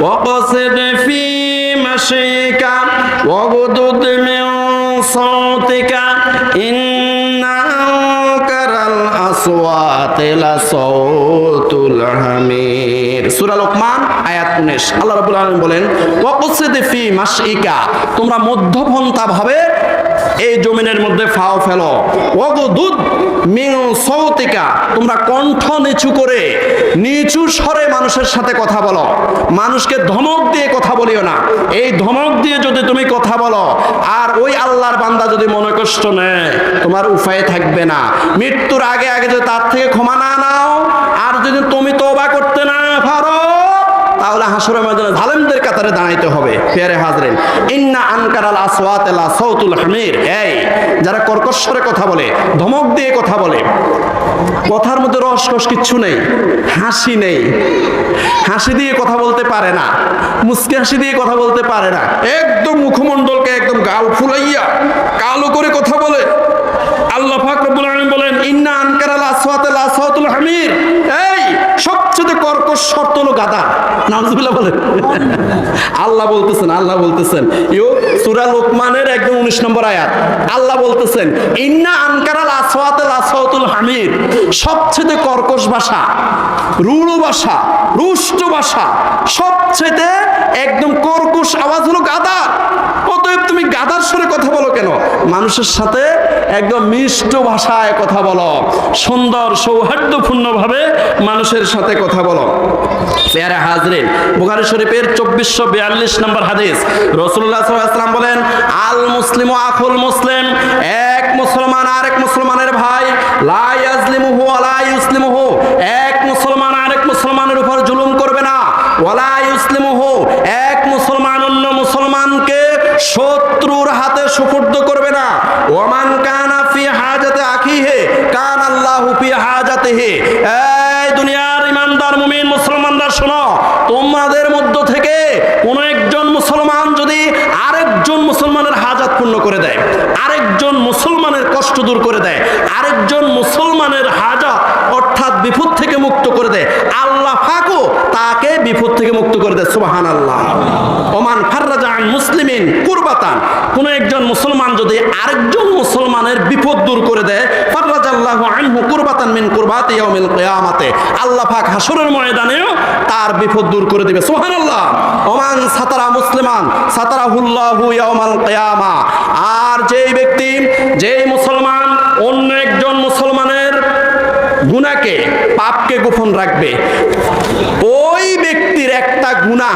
ওয়াকসিদ ফি মাশিকা ওয়াগদুদ মিন সাওতিকা ইন্না আনকারাল আসওয়াতি লাসাউতুল হামির। সূরা লোকমান আয়াত 19। আল্লাহ রাব্বুল আলামিন বলেন ওয়াকসিদ ফি মাশিকা, তোমরা মধ্যপন্থা ভাবে এই জমিনের মধ্যে ফাও ফেলো। ওয়াগদুদ মিন সাওতিকা, তোমরা কণ্ঠ নিচু করে নিচু স্বরে মানুষের সাথে কথা বলো। মানুষকে ধমক দিয়ে কথা বলিও না। এই ধমক দিয়ে যদি তুমি কথা বলো আর ওই আল্লাহর বান্দা যদি মনে কষ্ট নেয়, তোমার উপায় থাকবে না। মৃত্যুর আগে আগে যদি তার থেকে ক্ষমা না নাও আর যদি তুমি তওবা করতে না পারো, তাহলে হাসরের ময়দানে জালেমদের কাতারে দাঁড়াইতে হবে। পেয়ারে হাজরিন, ইন্না আনকারাল আসওয়াতি লা সাউতুল হামির। এই যারা কর্কশ স্বরে কথা বলে, ধমক দিয়ে কথা বলে, কথার মধ্যে রসকস কিচ্ছু নেই, হাসি নেই, হাসি দিয়ে কথা বলতে পারে না, মুচকি হাসি দিয়ে কথা বলতে পারে না, একদম মুখমণ্ডলকে একদম গাল ফুলাইয়া কালো করে কথা বলে। আল্লাহ পাক রব্বুল আলামিন বলেন ইন্না আনকারাল আসওয়াতি লা সাউতুল হামির। এই সবচেয়ে কর্কশ স্বর হলো গাদা। নাউজুবিল্লাহ বলেন। আল্লাহ বলতেছেন সূরা লোকমানের একদম 19 নম্বর আয়াত। আল্লাহ বলতেছেন ইন্না আনকারাল আসওয়াতি লা সাউতুল হামির, সবচেয়ে কর্কশ ভাষা, রূঢ় ভাষা, রুষ্ট ভাষা, সবচেয়ে একদম কর্কশ আওয়াজ হলো গাদা। অতএব তুমি গাদার স্বরে কথা বলো কেন? মানুষের সাথে একদম মিষ্ট ভাষায় কথা বলো, সুন্দর সৌহার্দ্যপূর্ণ ভাবে মানুষের সাথে কথা বলো। পেয়ারে হাজরিন, বুখারী শরীফের 2442 নম্বর হাদিস, রাসূলুল্লাহ সাল্লাল্লাহু আলাইহি ওয়াসাল্লাম বলেন আল মুসলিমু আখুল মুসলিম, এক মুসলমান আরেক মুসলমানের ভাই, লা ইয়াজলিমুহু ওয়া লা ইউসলিমুহু, এক মুসলমান আরেক মুসলমানের উপর জুলুম করবে না, ওয়া লা ইউসলিমুহু, এক মুসলমান অন্য মুসলমানকে শত্রুর হাতে সুপুর্দ করবে না, ওমান কানা ফি হাজাতি আখিহি কানা আল্লাহু ফি হাজাতিহি। এই দুনিয়ার ইমানদার মুমিন মুসলমানরা শোনো, তোমাদের মধ্য থেকে কোন একজন মুসলমান যদি আরেকজন মুসলমানের হাজাত পূর্ণ করে দেয়, আরেকজন মুসলমানের কষ্ট দূর করে দেয়, আরেকজন মুসলমানের হাজাত অর্থাৎ বিপদ থেকে মুক্ত করে দেয়, আল্লাহ পাকও তাকে বিপদ থেকে মুক্ত করে দেয়। সুবহানাল্লাহ। ওমান ফাররাজা আন মুসলিমিন কুরবাতান, কোন একজন মুসলমান যদি আরেকজন মুসলমানের বিপদ দূর করে দেয়, ফাররাজাল্লাহু আনহু কুরবাতান মিন কুরবাতি ইয়াউমিল কিয়ামাতে, আল্লাহ পাক হাসরের ময়দানেও তার বিপদ দূর করে দিবে। সুবহানাল্লাহ। ওমান সাতারা মুসলিমান সাতারাহুল্লাহু ইয়াউমাল কিয়ামা, আর যেই ব্যক্তি, যেই মুসলমান অন্য একজন মুসলমানের গুনাহকে, পাপকে গোপন রাখবে, ওই ব্যক্তির একটা গুনাহ